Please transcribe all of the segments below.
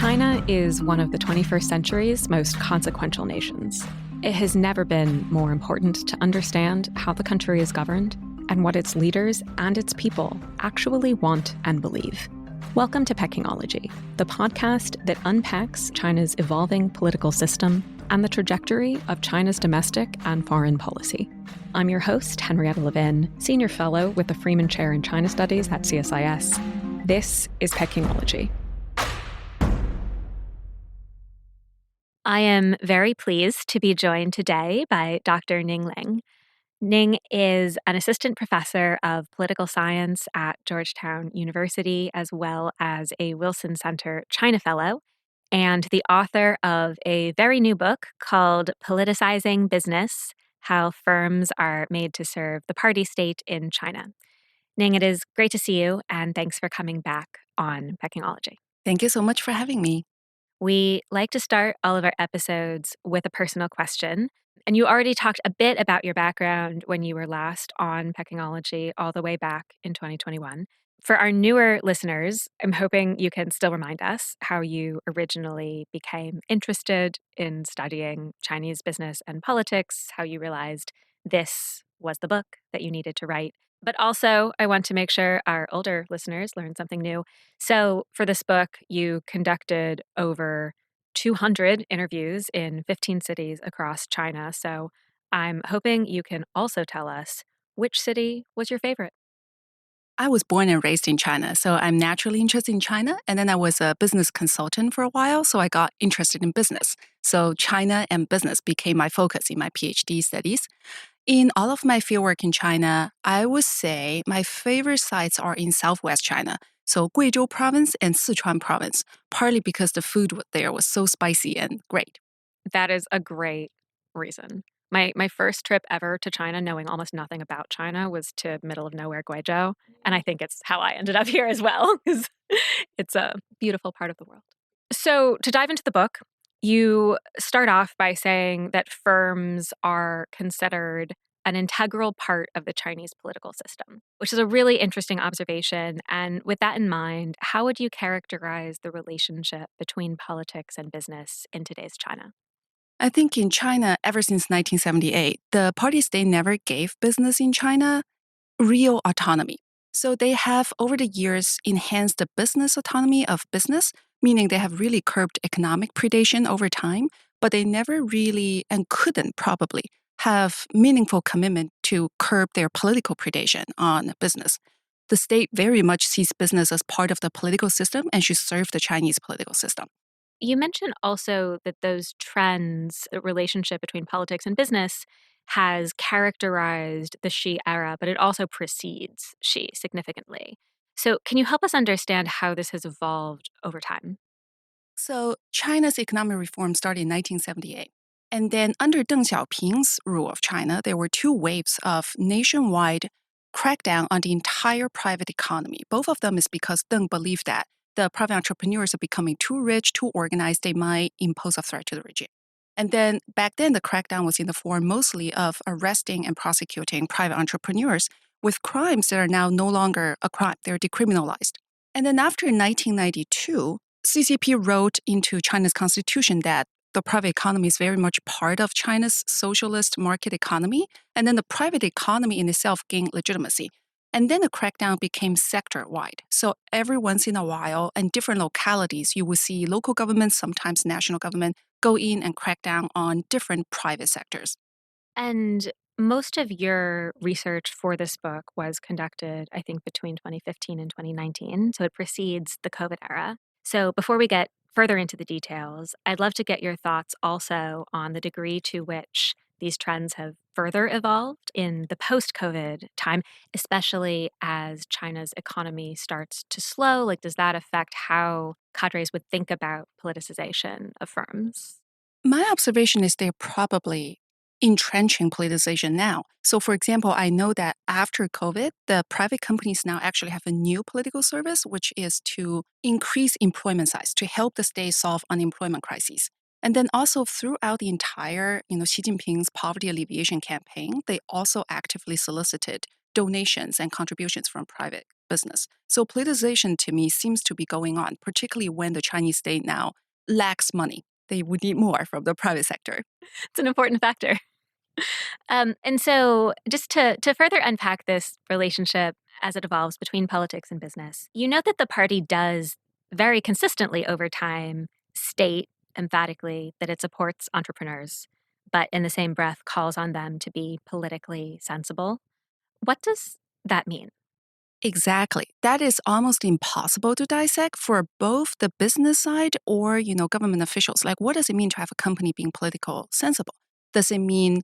China is one of the 21st century's most consequential nations. It has never been more important to understand how the country is governed and what its leaders and its people actually want and believe. Welcome to Pekingology, the podcast that unpacks China's evolving political system and the trajectory of China's domestic and foreign policy. I'm your host, Henrietta Levin, Senior Fellow with the Freeman Chair in China Studies at CSIS. This is Pekingology. I am very pleased to be joined today by Dr. Ning Ling. Ning is an assistant professor of political science at Georgetown University, as well as a Wilson Center China Fellow, and the author of a very new book called Politicizing Business: How Firms Are Made to Serve the Party State in China. Ning, it is great to see you, and thanks for coming back on Pekingology. Thank you so much for having me. We like to start all of our episodes with a personal question. And you already talked a bit about your background when you were last on Pekingology all the way back in 2021. For our newer listeners, I'm hoping you can still remind us how you originally became interested in studying Chinese business and politics, how you realized this was the book that you needed to write. But also, I want to make sure our older listeners learn something new. So for this book, you conducted over 200 interviews in 15 cities across China. So I'm hoping you can also tell us which city was your favorite. I was born and raised in China, so I'm naturally interested in China. And then I was a business consultant for a while, so I got interested in business. So China and business became my focus in my PhD studies. In all of my fieldwork in China, I would say my favorite sites are in southwest China, so Guizhou province and Sichuan province, partly because the food there was so spicy and great. That is a great reason. My first trip ever to China, knowing almost nothing about China, was to middle of nowhere Guizhou. And I think it's how I ended up here as well, because it's a beautiful part of the world. So to dive into the book, you start off by saying that firms are considered an integral part of the Chinese political system, which is a really interesting observation. And with that in mind, how would you characterize the relationship between politics and business in today's China? I think in China, ever since 1978, the party state never gave business in China real autonomy. So they have, over the years, enhanced the business autonomy of business, meaning they have really curbed economic predation over time, but they never really, and couldn't probably, have meaningful commitment to curb their political predation on business. The state very much sees business as part of the political system and should serve the Chinese political system. You mentioned also that those trends, the relationship between politics and business, has characterized the Xi era, but it also precedes Xi significantly. So, can you help us understand how this has evolved over time? So China's economic reform started in 1978. And then under Deng Xiaoping's rule of China, there were two waves of nationwide crackdown on the entire private economy. Both of them is because Deng believed that the private entrepreneurs are becoming too rich, too organized, they might impose a threat to the regime. And then back then, the crackdown was in the form mostly of arresting and prosecuting private entrepreneurs with crimes that are now no longer a crime, they're decriminalized. And then after 1992, CCP wrote into China's constitution that the private economy is very much part of China's socialist market economy. And then the private economy in itself gained legitimacy. And then the crackdown became sector-wide. So every once in a while, in different localities, you will see local governments, sometimes national government, go in and crack down on different private sectors. And most of your research for this book was conducted, I think, between 2015 and 2019. So it precedes the COVID era. So before we get further into the details, I'd love to get your thoughts also on the degree to which these trends have further evolved in the post-COVID time, especially as China's economy starts to slow. Like, does that affect how cadres would think about politicization of firms? My observation is they're probably entrenching politicization now. So, for example, I know that after COVID, the private companies now actually have a new political service, which is to increase employment size to help the state solve unemployment crises. And then also throughout the entire, Xi Jinping's poverty alleviation campaign, they also actively solicited donations and contributions from private business. So politicization to me seems to be going on, particularly when the Chinese state now lacks money. They would need more from the private sector. It's an important factor. And so, just to further unpack this relationship as it evolves between politics and business, you note that the party does very consistently over time state emphatically that it supports entrepreneurs, but in the same breath calls on them to be politically sensible. What does that mean? Exactly. That is almost impossible to dissect for both the business side or, government officials. Like, what does it mean to have a company being political sensible? Does it mean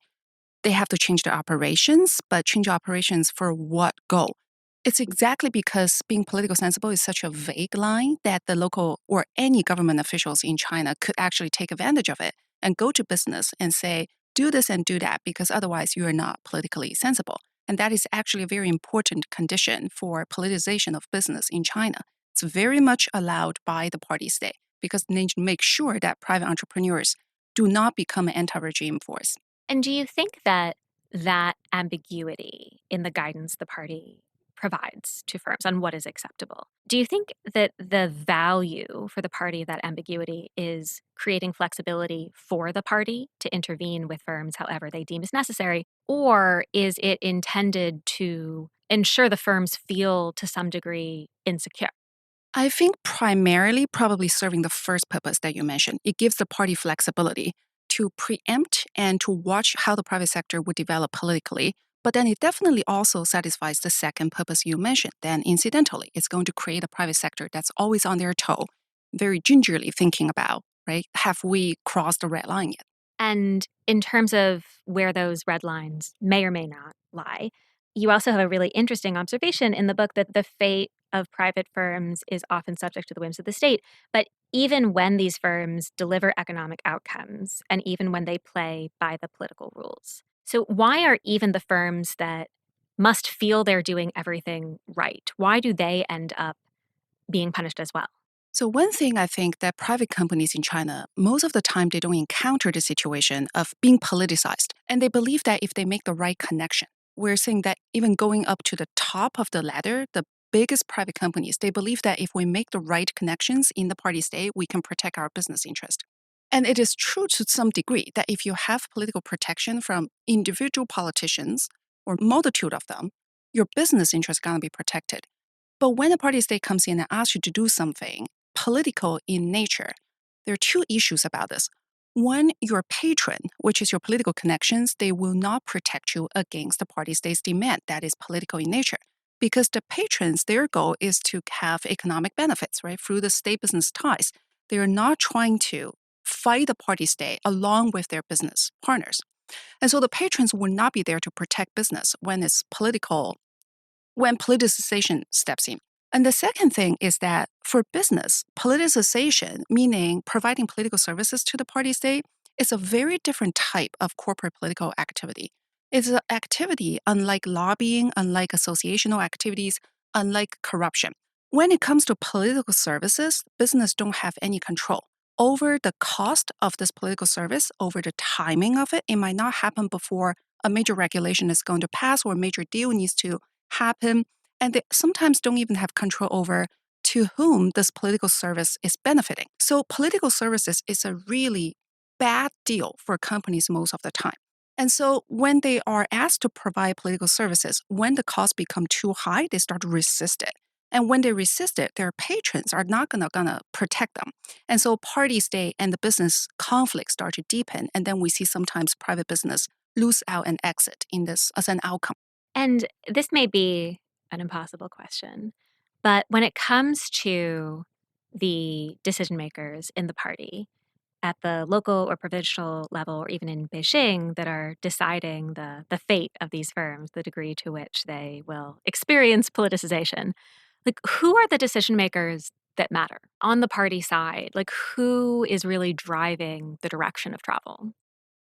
they have to change their operations, but change operations for what goal? It's exactly because being political sensible is such a vague line that the local or any government officials in China could actually take advantage of it and go to business and say, do this and do that, because otherwise you are not politically sensible. And that is actually a very important condition for politicization of business in China. It's very much allowed by the party state because they make sure that private entrepreneurs do not become an anti-regime force. And do you think that that ambiguity in the guidance the party provides to firms on what is acceptable, do you think that the value for the party of that ambiguity is creating flexibility for the party to intervene with firms however they deem is necessary? Or is it intended to ensure the firms feel to some degree insecure? I think primarily probably serving the first purpose that you mentioned. It gives the party flexibility to preempt and to watch how the private sector would develop politically. But then it definitely also satisfies the second purpose you mentioned. Then incidentally, it's going to create a private sector that's always on their toe, very gingerly thinking about, right? Have we crossed the red line yet? And in terms of where those red lines may or may not lie, you also have a really interesting observation in the book that the fate of private firms is often subject to the whims of the state. But even when these firms deliver economic outcomes, and even when they play by the political rules. So, why are even the firms that must feel they're doing everything right, why do they end up being punished as well? So one thing I think that private companies in China, most of the time they don't encounter the situation of being politicized. And they believe that if they make the right connection, we're saying that even going up to the top of the ladder, the biggest private companies, they believe that if we make the right connections in the party state, we can protect our business interest. And it is true to some degree that if you have political protection from individual politicians or multitude of them, your business interest is going to be protected. But when a party state comes in and asks you to do something political in nature, there are two issues about this. One, your patron, which is your political connections, they will not protect you against the party state's demand that is political in nature. Because the patrons, their goal is to have economic benefits, right, through the state business ties. They are not trying to fight the party state along with their business partners. And so the patrons will not be there to protect business when it's political, when politicization steps in. And the second thing is that for business, politicization, meaning providing political services to the party state, is a very different type of corporate political activity. It's an activity unlike lobbying, unlike associational activities, unlike corruption. When it comes to political services, business don't have any control over the cost of this political service, over the timing of it. It might not happen before a major regulation is going to pass or a major deal needs to happen, and they sometimes don't even have control over to whom this political service is benefiting. So political services is a really bad deal for companies most of the time. And so when they are asked to provide political services, when the costs become too high, they start to resist it. And when they resist it, their patrons are not gonna protect them. And so party state and the business conflict start to deepen. And then we see sometimes private business lose out and exit in this as an outcome. And this may be an impossible question, but when it comes to the decision makers in the party at the local or provincial level, or even in Beijing, that are deciding the fate of these firms, the degree to which they will experience politicization, like who are the decision makers that matter on the party side? Like who is really driving the direction of travel?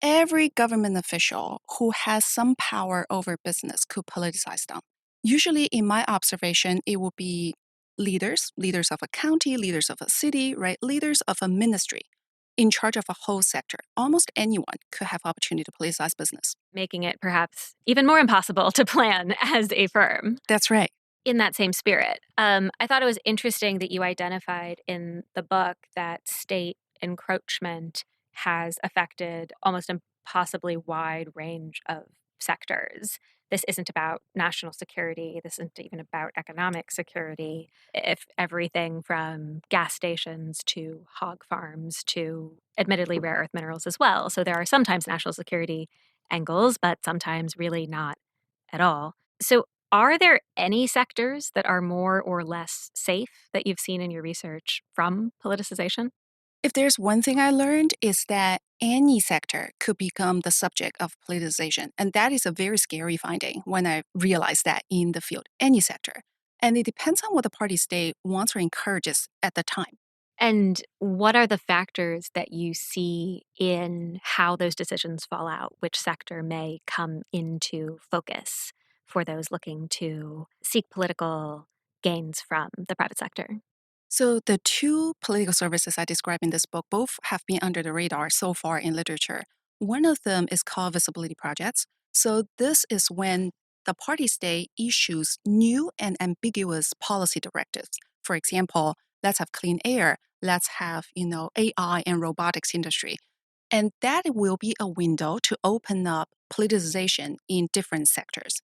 Every government official who has some power over business could politicize them. Usually, in my observation, it will be leaders of a county, leaders of a city, right? Leaders of a ministry in charge of a whole sector. Almost anyone could have opportunity to politicize business. Making it perhaps even more impossible to plan as a firm. That's right. In that same spirit, I thought it was interesting that you identified in the book that state encroachment has affected almost impossibly wide range of sectors. This isn't about national security. This isn't even about economic security. If everything from gas stations to hog farms to admittedly rare earth minerals as well. So there are sometimes national security angles, but sometimes really not at all. So are there any sectors that are more or less safe that you've seen in your research from politicization? If there's one thing I learned is that any sector could become the subject of politicization. And that is a very scary finding when I realized that in the field, any sector. And it depends on what the party state wants or encourages at the time. And what are the factors that you see in how those decisions fall out? Which sector may come into focus for those looking to seek political gains from the private sector? So the two political services I describe in this book both have been under the radar so far in literature. One of them is called visibility projects. So this is when the party state issues new and ambiguous policy directives. For example, let's have clean air, let's have, AI and robotics industry. And that will be a window to open up politicization in different sectors.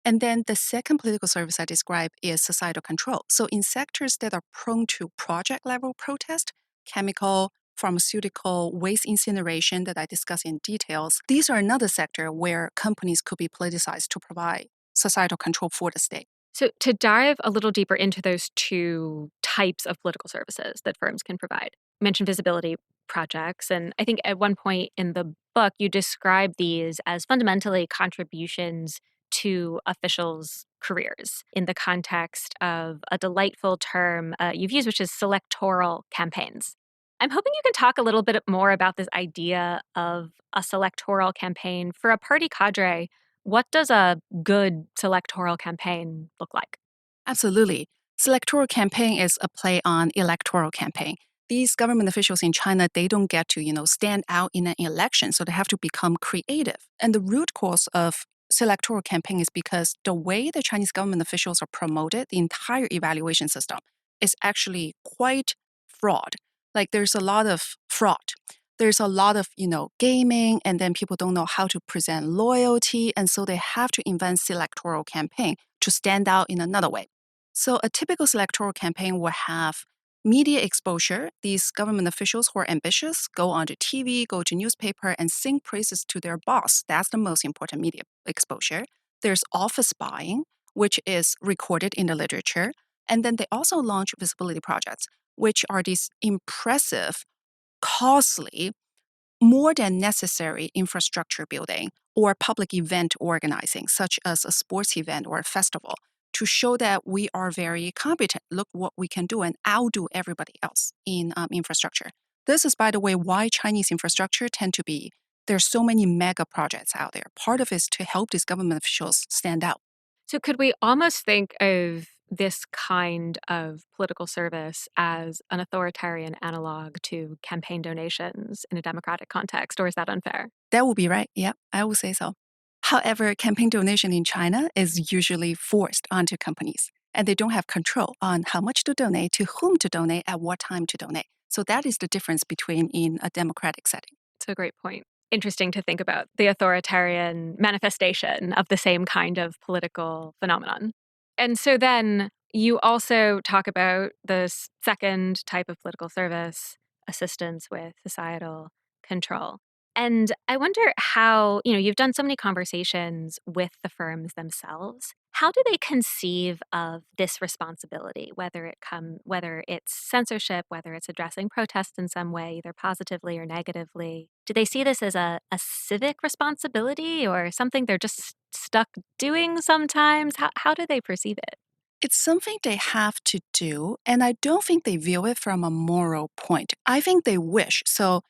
And then the second political service I describe is societal control. So in sectors that are prone to project level protest, chemical, pharmaceutical, waste incineration that I discuss in details, these are another sector where companies could be politicized to provide societal control for the state. So, to dive a little deeper into those two types of political services that firms can provide, you mentioned visibility projects. And I think at one point in the book, you describe these as fundamentally contributions to officials' careers in the context of a delightful term you've used, which is selectoral campaigns. I'm hoping you can talk a little bit more about this idea of a selectoral campaign for a party cadre. What does a good selectoral campaign look like? Absolutely. Selectoral campaign is a play on electoral campaign. These government officials in China, they don't get to, stand out in an election, so they have to become creative. And the root cause of selectoral campaign is because the way the Chinese government officials are promoted, the entire evaluation system is actually quite fraud. Like there's a lot of fraud. There's a lot of, gaming, and then people don't know how to present loyalty, and so they have to invent selectoral campaign to stand out in another way. So a typical selectoral campaign will have media exposure. These government officials who are ambitious go onto TV, go to newspaper, and sing praises to their boss. That's the most important media exposure. There's office buying, which is recorded in the literature. And then they also launch visibility projects, which are these impressive, costly, more than necessary infrastructure building or public event organizing, such as a sports event or a festival, to show that we are very competent. Look what we can do and outdo everybody else in infrastructure. This is, by the way, why Chinese infrastructure tend to be, there's so many mega projects out there. Part of it is to help these government officials stand out. So, could we almost think of this kind of political service as an authoritarian analog to campaign donations in a democratic context, or is that unfair? That would be right. Yeah, I would say so. However, campaign donation in China is usually forced onto companies, and they don't have control on how much to donate, to whom to donate, at what time to donate. So that is the difference between in a democratic setting. It's a great point. Interesting to think about the authoritarian manifestation of the same kind of political phenomenon. And so then you also talk about the second type of political service, assistance with societal control. And I wonder how, you've done so many conversations with the firms themselves. How do they conceive of this responsibility, whether it's censorship, whether it's addressing protests in some way, either positively or negatively? Do they see this as a civic responsibility or something they're just stuck doing sometimes? How do they perceive it? It's something they have to do, and I don't think they view it from a moral point. I think they wish. So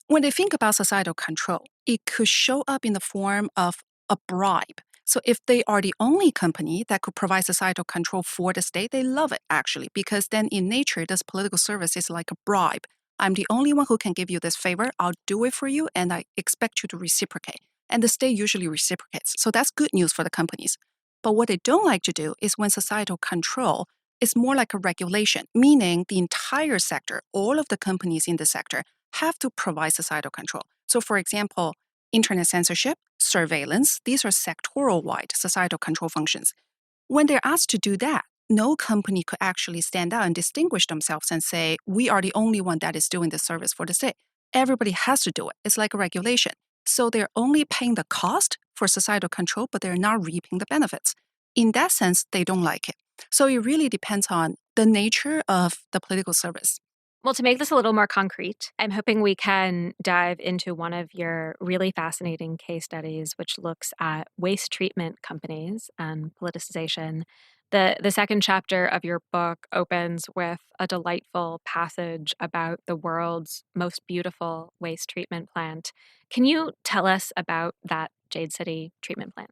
when they think about societal control, it could show up in the form of a bribe. So if they are the only company that could provide societal control for the state, they love it actually, because then in nature, this political service is like a bribe. I'm the only one who can give you this favor. I'll do it for you, and I expect you to reciprocate. And the state usually reciprocates. So that's good news for the companies. But what they don't like to do is when societal control is more like a regulation, meaning the entire sector, all of the companies in the sector have to provide societal control. So for example, internet censorship, surveillance, these are sectoral-wide societal control functions. When they're asked to do that, no company could actually stand out and distinguish themselves and say, we are the only one that is doing this service for the state. Everybody has to do it. It's like a regulation. So they're only paying the cost for societal control, but they're not reaping the benefits. In that sense, they don't like it. So it really depends on the nature of the political service. Well, to make this a little more concrete, I'm hoping we can dive into one of your really fascinating case studies, which looks at waste treatment companies and politicization. The second chapter of your book opens with a delightful passage about the world's most beautiful waste treatment plant. Can you tell us about that Jade City treatment plant?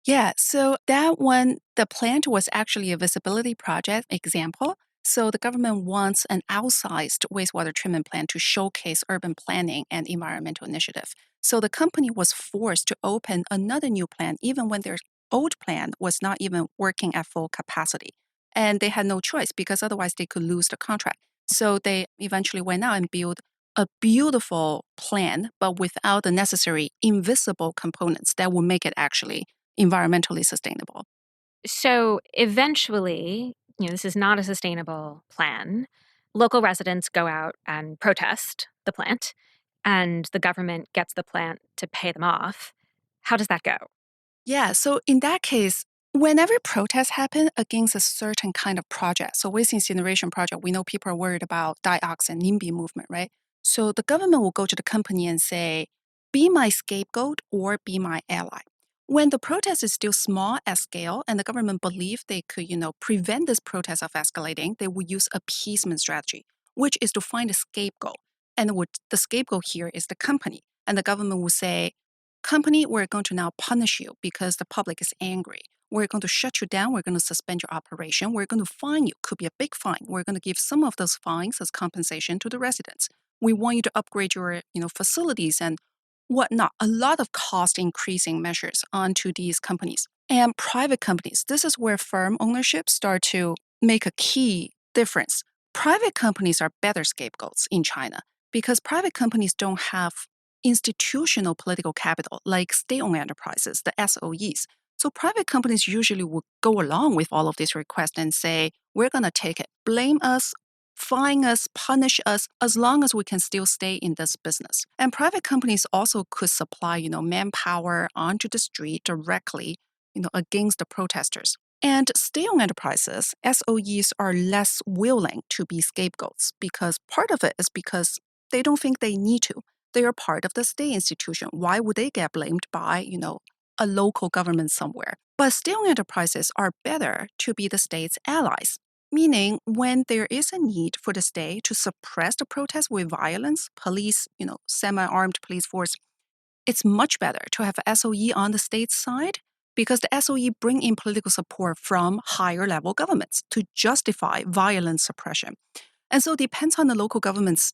Yeah, so that one, the plant was actually a visibility project example. So the government wants an outsized wastewater treatment plant to showcase urban planning and environmental initiative. So the company was forced to open another new plant even when their old plant was not even working at full capacity. And they had no choice because otherwise they could lose the contract. So they eventually went out and built a beautiful plan, but without the necessary invisible components that will make it actually environmentally sustainable. So eventually, this is not a sustainable plan. Local residents go out and protest the plant, and the government gets the plant to pay them off. How does that go? Yeah, so in that case, whenever protests happen against a certain kind of project, so waste incineration project, we know people are worried about dioxin, NIMBY movement, right? So the government will go to the company and say, be my scapegoat or be my ally. When the protest is still small at scale and the government believe they could, prevent this protest of escalating, they will use appeasement strategy, which is to find a scapegoat. And the scapegoat here is the company. And the government will say, company, we're going to now punish you because the public is angry. We're going to shut you down. We're going to suspend your operation. We're going to fine you. Could be a big fine. We're going to give some of those fines as compensation to the residents. We want you to upgrade your, facilities and whatnot. A lot of cost increasing measures onto these companies. And private companies, this is where firm ownership start to make a key difference. Private companies are better scapegoats in China because private companies don't have institutional political capital like state-owned enterprises, the SOEs. So private companies usually will go along with all of these requests and say, we're going to take it, blame us, fine us, punish us, as long as we can still stay in this business. And private companies also could supply, manpower onto the street directly, against the protesters. And state-owned enterprises, SOEs, are less willing to be scapegoats because part of it is because they don't think they need to. They are part of the state institution. Why would they get blamed by, a local government somewhere? But state-owned enterprises are better to be the state's allies, meaning when there is a need for the state to suppress the protest with violence, police, semi-armed police force, it's much better to have a SOE on the state side because the SOE bring in political support from higher level governments to justify violent suppression. And so it depends on the local government's,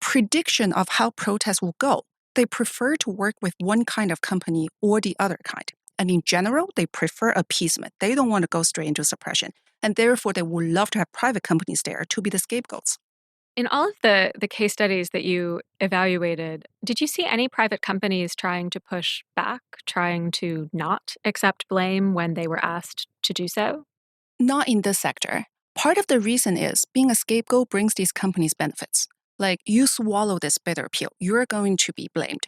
prediction of how protests will go. They prefer to work with one kind of company or the other kind. And in general, they prefer appeasement. They don't want to go straight into suppression. And therefore, they would love to have private companies there to be the scapegoats. In all of the case studies that you evaluated, did you see any private companies trying to push back, trying to not accept blame when they were asked to do so? Not in this sector. Part of the reason is being a scapegoat brings these companies benefits. Like you swallow this bitter pill, you're going to be blamed.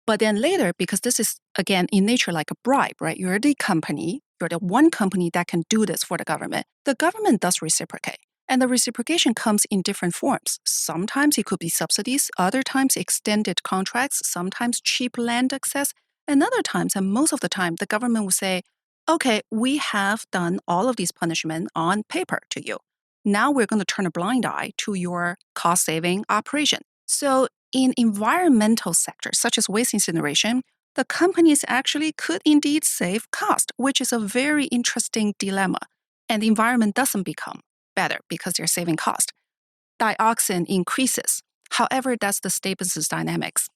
But then later, because this is, again, in nature like a bribe, right? You're the company, you're the one company that can do this for the government does reciprocate. And the reciprocation comes in different forms. Sometimes it could be subsidies, other times extended contracts, sometimes cheap land access, and other times, and most of the time, the government will say, okay, we have done all of these punishment on paper to you. Now we're going to turn a blind eye to your cost-saving operation. So in environmental sectors, such as waste incineration, the companies actually could indeed save cost, which is a very interesting dilemma. And the environment doesn't become better because they're saving cost. Dioxin increases. However, that's the state business dynamics.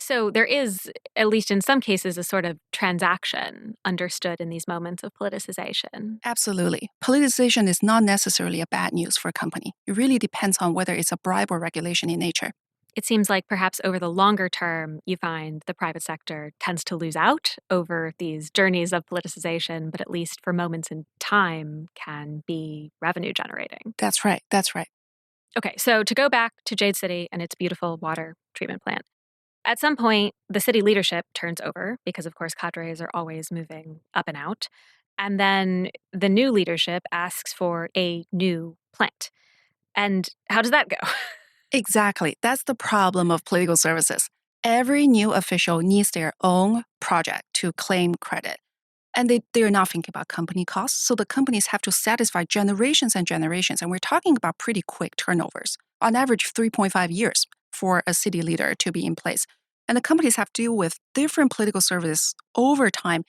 So there is, at least in some cases, a sort of transaction understood in these moments of politicization. Absolutely. Politicization is not necessarily a bad news for a company. It really depends on whether it's a bribe or regulation in nature. It seems like perhaps over the longer term, you find the private sector tends to lose out over these journeys of politicization, but at least for moments in time can be revenue generating. That's right. That's right. Okay, so to go back to Jade City and its beautiful water treatment plant, at some point, the city leadership turns over because, of course, cadres are always moving up and out. And then the new leadership asks for a new plant. And how does that go? Exactly. That's the problem of political services. Every new official needs their own project to claim credit. And they're not thinking about company costs. So the companies have to satisfy generations and generations. And we're talking about pretty quick turnovers, on average 3.5 years for a city leader to be in place. And the companies have to deal with different political services over time.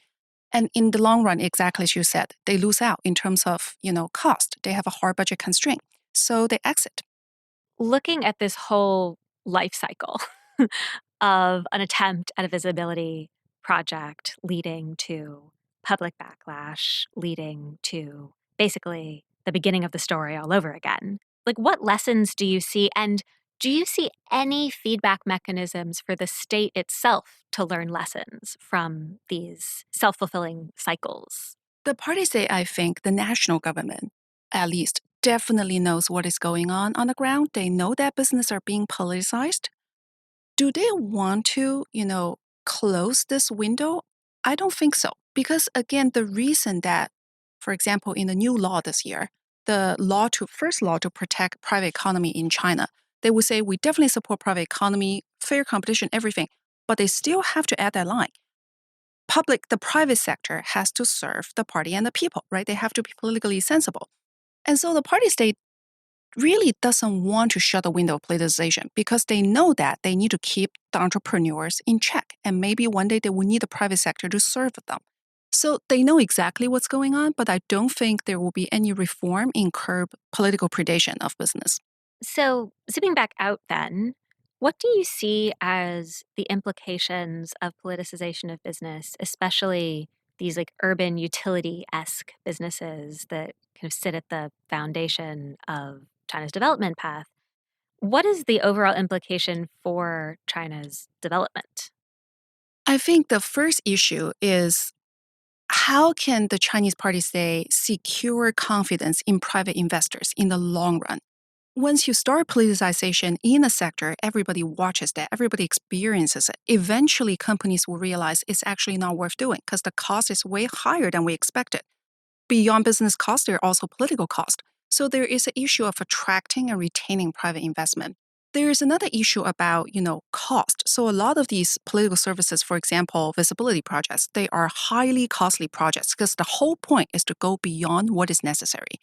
And in the long run, exactly as you said, they lose out in terms of, cost. They have a hard budget constraint. So they exit. Looking at this whole life cycle of an attempt at a visibility project leading to public backlash, leading to basically the beginning of the story all over again. Like, what lessons do you see? And do you see any feedback mechanisms for the state itself to learn lessons from these self fulfilling cycles? The parties say, I think, the national government, at least, definitely knows what is going on the ground. They know that business are being politicized. Do they want to, close this window? I don't think so. Because again, the reason that, for example, in the new law this year, the first law to protect private economy in China, they would say we definitely support private economy, fair competition, everything, but they still have to add that line. The private sector has to serve the party and the people, right? They have to be politically sensible. And so the party state really doesn't want to shut the window of politicization because they know that they need to keep the entrepreneurs in check. And maybe one day they will need the private sector to serve them. So they know exactly what's going on, but I don't think there will be any reform in curb political predation of business. So, zooming back out then, what do you see as the implications of politicization of business, especially these like urban utility esque businesses that kind of sit at the foundation of China's development path? What is the overall implication for China's development? I think the first issue is how can the Chinese party say secure confidence in private investors in the long run? Once you start politicization in a sector, everybody watches that, everybody experiences it. Eventually, companies will realize it's actually not worth doing because the cost is way higher than we expected. Beyond business cost, there are also political cost. So there is an issue of attracting and retaining private investment. There is another issue about, cost. So a lot of these political services, for example, visibility projects, they are highly costly projects because the whole point is to go beyond what is necessary.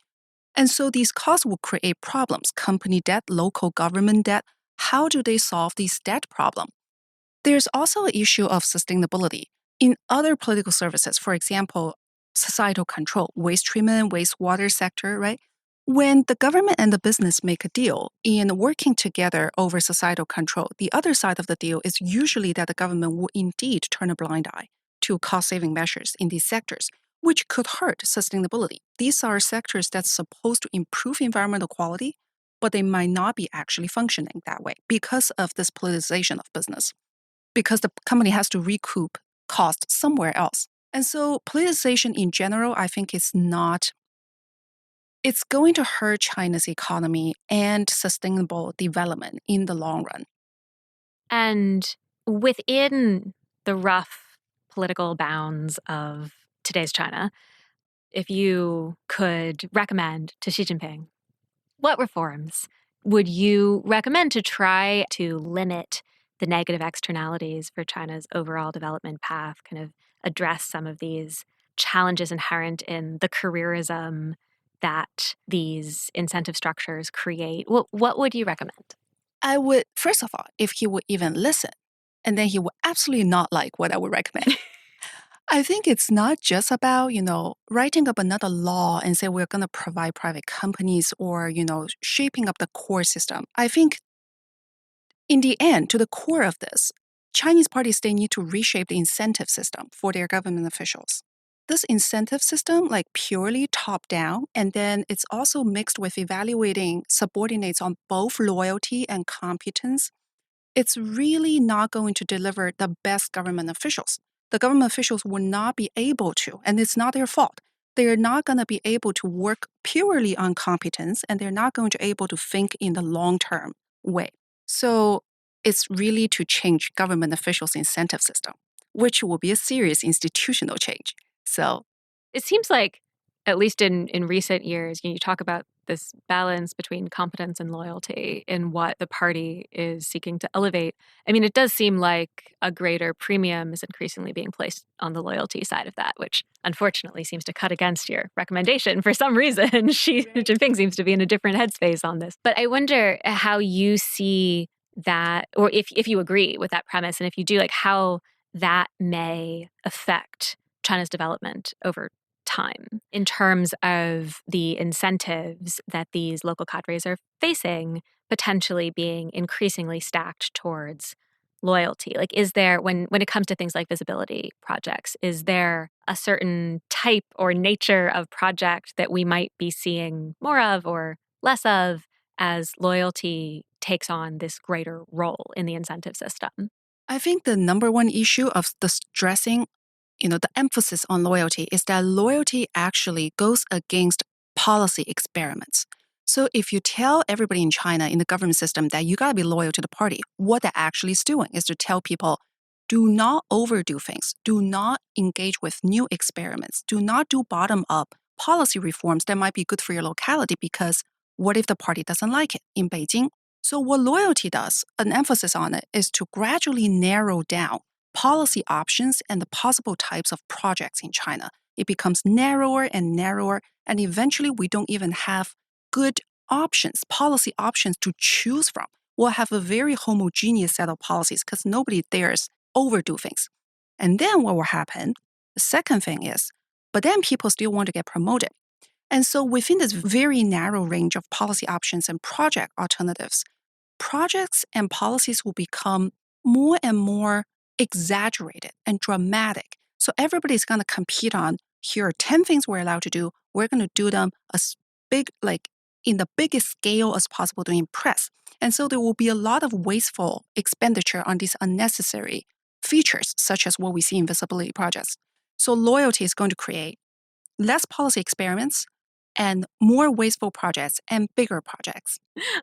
And so these costs will create problems, company debt, local government debt. How do they solve these debt problems? There's also an issue of sustainability. In other political services, for example, societal control, waste treatment, wastewater sector, right? When the government and the business make a deal in working together over societal control, the other side of the deal is usually that the government will indeed turn a blind eye to cost-saving measures in these sectors, which could hurt sustainability. These are sectors that's supposed to improve environmental quality, but they might not be actually functioning that way because of this politicization of business, because the company has to recoup cost somewhere else. And so politicization in general, I think it's going to hurt China's economy and sustainable development in the long run. And within the rough political bounds of today's China, if you could recommend to Xi Jinping, what reforms would you recommend to try to limit the negative externalities for China's overall development path, kind of address some of these challenges inherent in the careerism that these incentive structures create? What would you recommend? I would, first of all, if he would even listen, and then he would absolutely not like what I would recommend. I think it's not just about, writing up another law and say we're going to provide private companies or, shaping up the core system. I think in the end, to the core of this, Chinese parties, they need to reshape the incentive system for their government officials. This incentive system, like purely top down, and then it's also mixed with evaluating subordinates on both loyalty and competence. It's really not going to deliver the best government officials. The government officials will not be able to, and it's not their fault. They're not going to be able to work purely on competence, and they're not going to be able to think in the long-term way. So it's really to change government officials' incentive system, which will be a serious institutional change. So it seems like, at least in recent years, you talk about this balance between competence and loyalty in what the party is seeking to elevate. I mean, it does seem like a greater premium is increasingly being placed on the loyalty side of that, which unfortunately seems to cut against your recommendation for some reason. Xi Jinping seems to be in a different headspace on this. But I wonder how you see that, or if you agree with that premise, and if you do, like how that may affect China's development over time in terms of the incentives that these local cadres are facing, potentially being increasingly stacked towards loyalty. Like, is there, when it comes to things like visibility projects, is there a certain type or nature of project that we might be seeing more of or less of as loyalty takes on this greater role in the incentive system? I think the number one issue of the stressing, the emphasis on loyalty is that loyalty actually goes against policy experiments. So if you tell everybody in China in the government system that you got to be loyal to the party, what that actually is doing is to tell people, do not overdo things, do not engage with new experiments, do not do bottom-up policy reforms that might be good for your locality, because what if the party doesn't like it in Beijing? So what loyalty does, an emphasis on it, is to gradually narrow down policy options and the possible types of projects in China. It becomes narrower and narrower, and eventually we don't even have good options, policy options to choose from. We'll have a very homogeneous set of policies because nobody dares overdo things. And then what will happen, the second thing is, but then people still want to get promoted. And so within this very narrow range of policy options and project alternatives, projects and policies will become more and more exaggerated and dramatic. So everybody's going to compete on, here are 10 things we're allowed to do. We're going to do them as big, like in the biggest scale as possible to impress. And so there will be a lot of wasteful expenditure on these unnecessary features, such as what we see in visibility projects. So loyalty is going to create less policy experiments and more wasteful projects and bigger projects.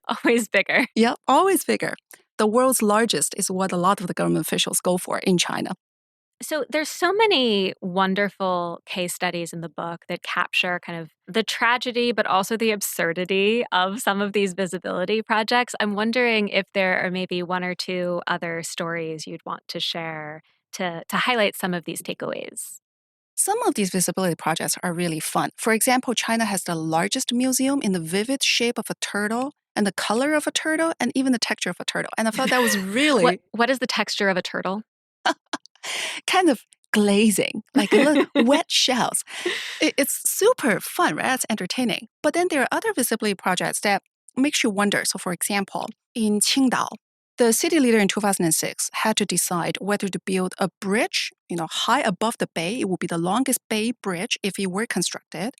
Always bigger. Yep, always bigger. The world's largest is what a lot of the government officials go for in China. So there's so many wonderful case studies in the book that capture kind of the tragedy, but also the absurdity of some of these visibility projects. I'm wondering if there are maybe one or two other stories you'd want to share to highlight some of these takeaways. Some of these visibility projects are really fun. For example, China has the largest museum in the vivid shape of a turtle and the color of a turtle and even the texture of a turtle. And I thought that was really what is the texture of a turtle? kind of glazing, like a little wet shells. It's super fun, right? It's entertaining. But then there are other visibility projects that makes you wonder. So for example, in Qingdao, the city leader in 2006 had to decide whether to build a bridge, high above the bay. It would be the longest bay bridge if it were constructed,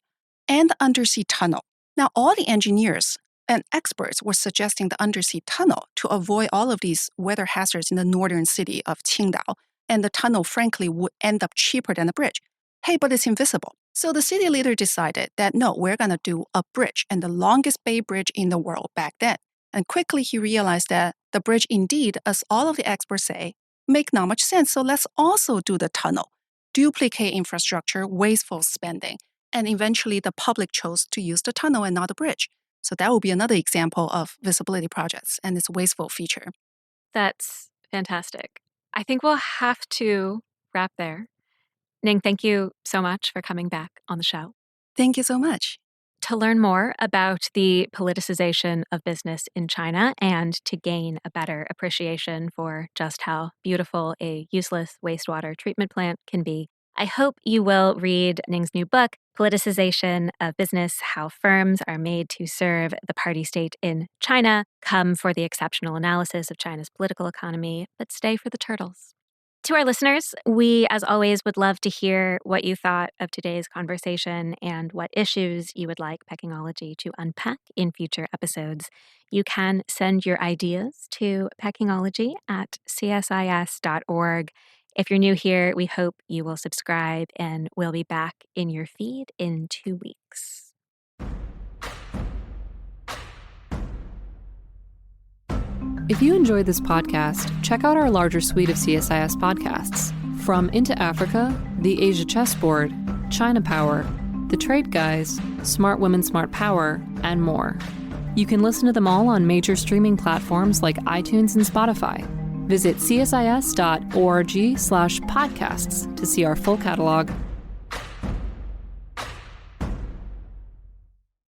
and the undersea tunnel. Now, all the engineers and experts were suggesting the undersea tunnel to avoid all of these weather hazards in the northern city of Qingdao. And the tunnel, frankly, would end up cheaper than the bridge. Hey, but it's invisible. So the city leader decided that no, we're going to do a bridge, and the longest bay bridge in the world back then. And quickly he realized that the bridge indeed, as all of the experts say, make not much sense. So let's also do the tunnel, duplicate infrastructure, wasteful spending. And eventually the public chose to use the tunnel and not the bridge. So that will be another example of visibility projects and its wasteful feature. That's fantastic. I think we'll have to wrap there. Ning, thank you so much for coming back on the show. Thank you so much. To learn more about the politicization of business in China and to gain a better appreciation for just how beautiful a useless wastewater treatment plant can be, I hope you will read Ning's new book, Politicization of Business: How Firms Are Made to Serve the Party State in China. Come for the exceptional analysis of China's political economy, but stay for the turtles. To our listeners, we, as always, would love to hear what you thought of today's conversation and what issues you would like Peckingology to unpack in future episodes. You can send your ideas to peckingology@csis.org. If you're new here, we hope you will subscribe, and we'll be back in your feed in 2 weeks. If you enjoyed this podcast, check out our larger suite of CSIS podcasts. From Into Africa, The Asia Chessboard, China Power, The Trade Guys, Smart Women, Smart Power, and more. You can listen to them all on major streaming platforms like iTunes and Spotify. Visit csis.org/podcasts to see our full catalog